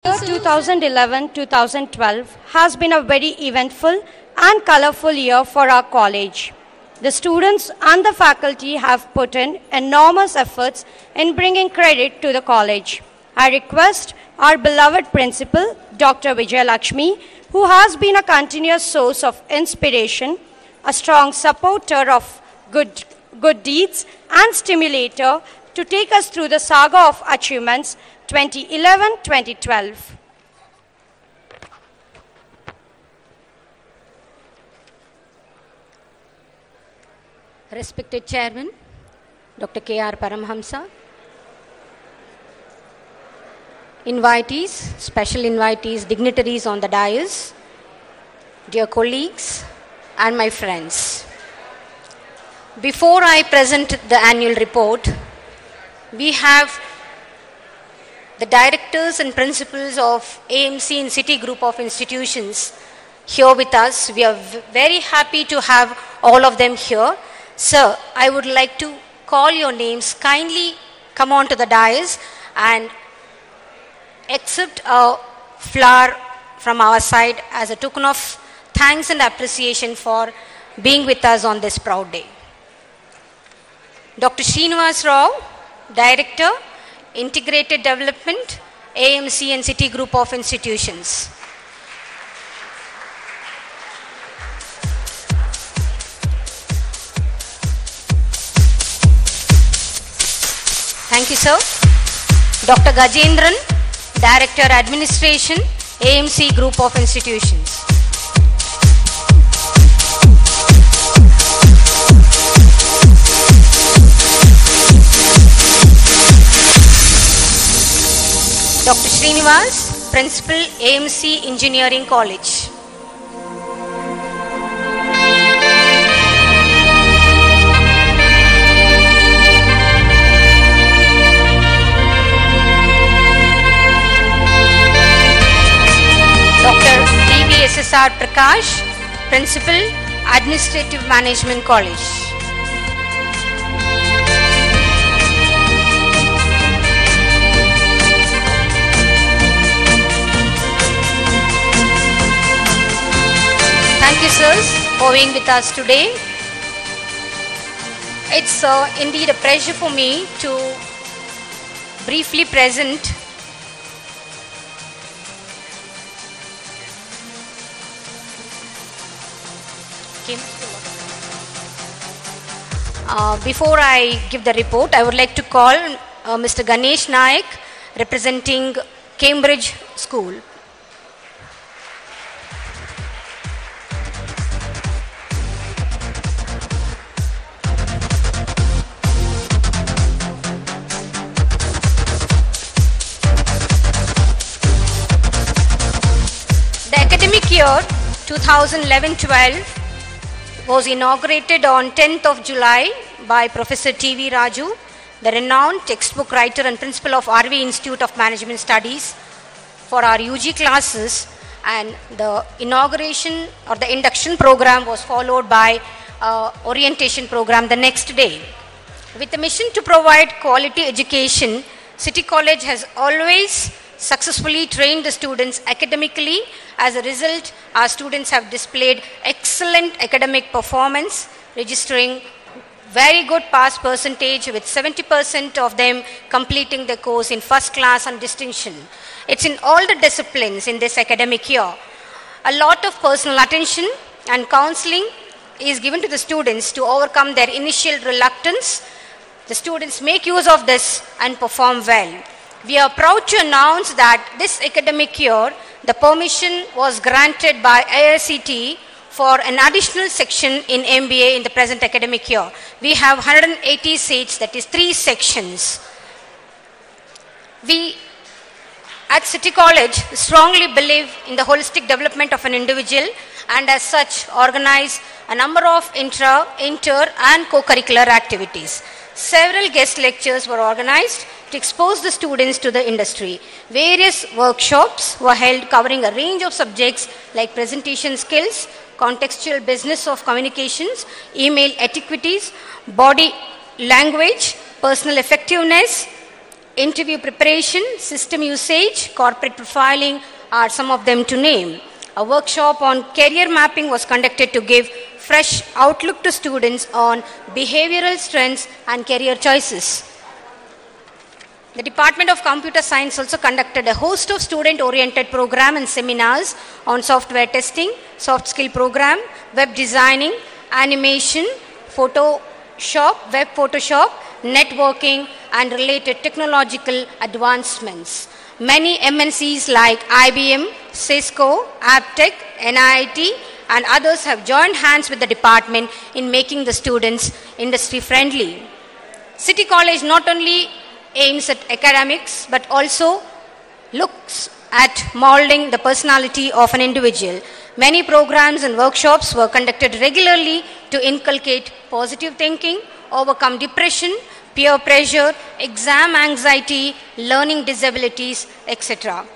Year 2011-2012 has been a very eventful and colorful year for our college. The students and the faculty have put in enormous efforts in bringing credit to the college. I request our beloved principal, Dr. Vijay Lakshmi, who has been a continuous source of inspiration, a strong supporter of good deeds and stimulator, to take us through the saga of achievements 2011-2012. Respected Chairman, Dr. K.R. Paramhamsa, invitees, special invitees, dignitaries on the dais, dear colleagues, and my friends. Before I present the annual report, we have the directors and principals of AMC and City Group of Institutions here with us. We are very happy to have all of them here. Sir, I would like to call your names. Kindly come on to the dais and accept a flower from our side as a token of thanks and appreciation for being with us on this proud day. Dr. Srinivas Rao, Director, Integrated Development, AMC and City Group of Institutions. Thank you, sir. Dr. Gajendran, Director, Administration, AMC Group of Institutions. Dr. Srinivas, Principal, AMC Engineering College. Dr. TVSSR Prakash, Principal, Administrative Management College. Thank you, sirs, for being with us today. It's indeed a pleasure for me to briefly present before I give the report, I would like to call Mr. Ganesh Naik, representing Cambridge School. The academic year 2011-12 was inaugurated on 10th of July by Professor T.V. Raju, the renowned textbook writer and principal of RV Institute of Management Studies, for our UG classes, and the inauguration or the induction program was followed by orientation program the next day. With the mission to provide quality education, City College has always successfully trained the students academically. As a result, our students have displayed excellent academic performance, registering very good pass percentage with 70% of them completing the course in first class and distinction. It's in all the disciplines in this academic year. A lot of personal attention and counseling is given to the students to overcome their initial reluctance. The students make use of this and perform well. We are proud to announce that this academic year, the permission was granted by IICT for an additional section in MBA in the present academic year. We have 180 seats, that is 3 sections. We at City College strongly believe in the holistic development of an individual, and as such organize a number of inter and co-curricular activities. Several guest lectures were organized to expose the students to the industry. Various workshops were held covering a range of subjects like presentation skills, contextual business of communications, email etiquettes, body language, personal effectiveness, interview preparation, system usage, corporate profiling are some of them to name. A workshop on career mapping was conducted to give fresh outlook to students on behavioral strengths and career choices. The Department of Computer Science also conducted a host of student-oriented programs and seminars on software testing, soft skill program, web designing, animation, Photoshop, web Photoshop, networking, and related technological advancements. Many MNCs like IBM, Cisco, Aptech, NIIT, and others have joined hands with the department in making the students industry-friendly. City College not only aims at academics but also looks at molding the personality of an individual. Many programs and workshops were conducted regularly to inculcate positive thinking, overcome depression, peer pressure, exam anxiety, learning disabilities, etc.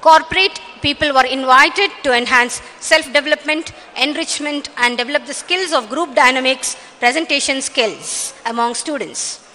Corporate people were invited to enhance self-development, enrichment, and develop the skills of group dynamics, presentation skills among students.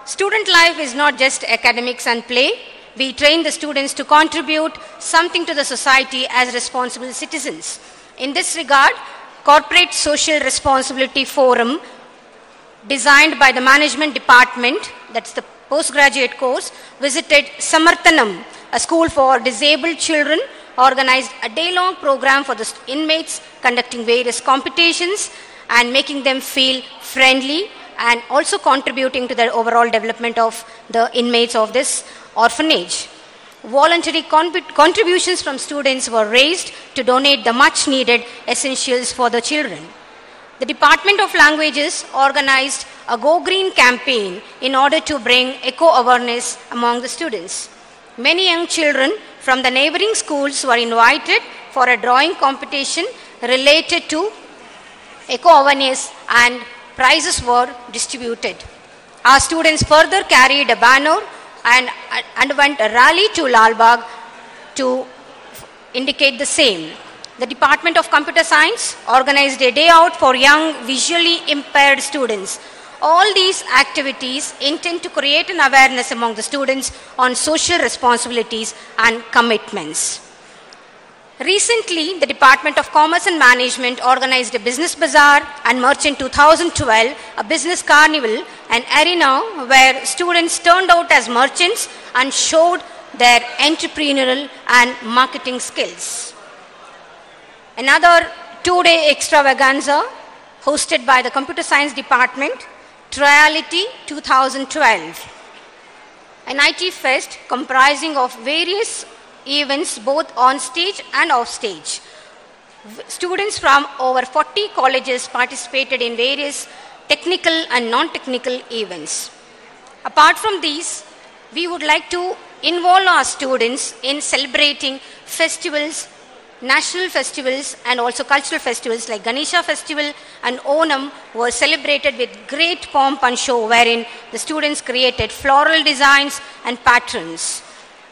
Student life is not just academics and play. We train the students to contribute something to the society as responsible citizens. In this regard, Corporate Social Responsibility Forum, designed by the Management Department, that's the postgraduate course, visited Samarthanam, a school for disabled children, organized a day-long program for the inmates, conducting various competitions and making them feel friendly, and also contributing to the overall development of the inmates of this orphanage. Voluntary contributions from students were raised to donate the much needed essentials for the children. The Department of Languages organized a Go Green campaign in order to bring eco-awareness among the students. Many young children from the neighboring schools were invited for a drawing competition related to eco-awareness, and prizes were distributed. Our students further carried a banner and underwent a rally to Lal Bagh to indicate the same. The Department of Computer Science organized a day out for young visually impaired students. All these activities intend to create an awareness among the students on social responsibilities and commitments. Recently, the Department of Commerce and Management organized a Business Bazaar and Merchant 2012, a business carnival, an arena where students turned out as merchants and showed their entrepreneurial and marketing skills. Another two-day extravaganza hosted by the Computer Science Department, Triality 2012, an IT fest comprising of various events both on stage and off stage. Students from over 40 colleges participated in various technical and non-technical events. Apart from these, we would like to involve our students in celebrating festivals, national festivals, and also cultural festivals like Ganesha Festival and Onam were celebrated with great pomp and show, wherein the students created floral designs and patterns.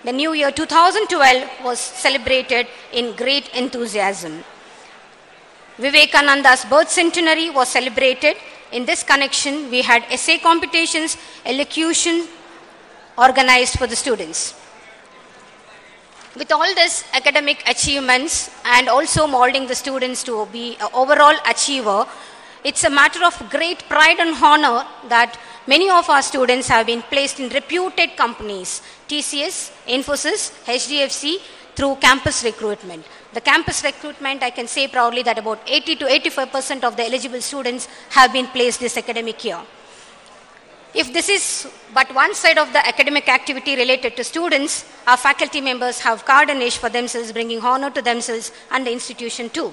The New Year 2012 was celebrated in great enthusiasm. Vivekananda's birth centenary was celebrated. In this connection, we had essay competitions, elocution organized for the students. With all this academic achievements and also molding the students to be an overall achiever, it's a matter of great pride and honor that many of our students have been placed in reputed companies, TCS, Infosys, HDFC, through campus recruitment. The campus recruitment, I can say proudly that about 80 to 85% of the eligible students have been placed this academic year. If this is but one side of the academic activity related to students, our faculty members have carved a niche for themselves, bringing honor to themselves and the institution too.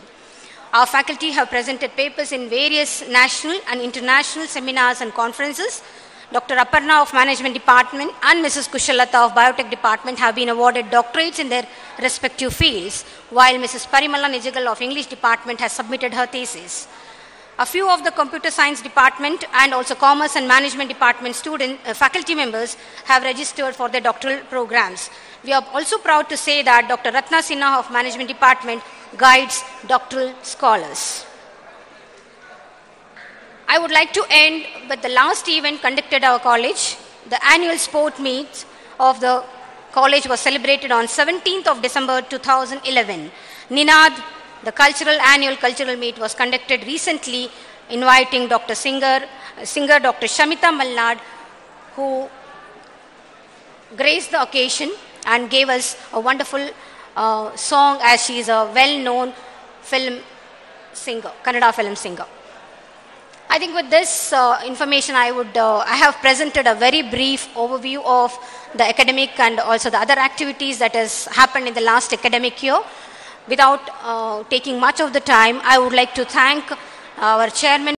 Our faculty have presented papers in various national and international seminars and conferences. Dr. Aparna of Management Department and Mrs. Kushalata of Biotech Department have been awarded doctorates in their respective fields, while Mrs. Parimala Nijagal of English Department has submitted her thesis. A few of the Computer Science Department and also Commerce and Management Department faculty members have registered for their doctoral programs. We are also proud to say that Dr. Ratna Sinha of Management Department guides doctoral scholars. I would like to end with the last event conducted at our college, the annual sport meet of the college was celebrated on 17th of December 2011. Ninad, the annual cultural meet, was conducted recently, inviting singer Dr. Shamita Malnad, who graced the occasion and gave us a wonderful song, as she is a well-known film singer, Kannada film singer. I think with this information, I have presented a very brief overview of the academic and also the other activities that has happened in the last academic year. Without taking much of the time, I would like to thank our chairman,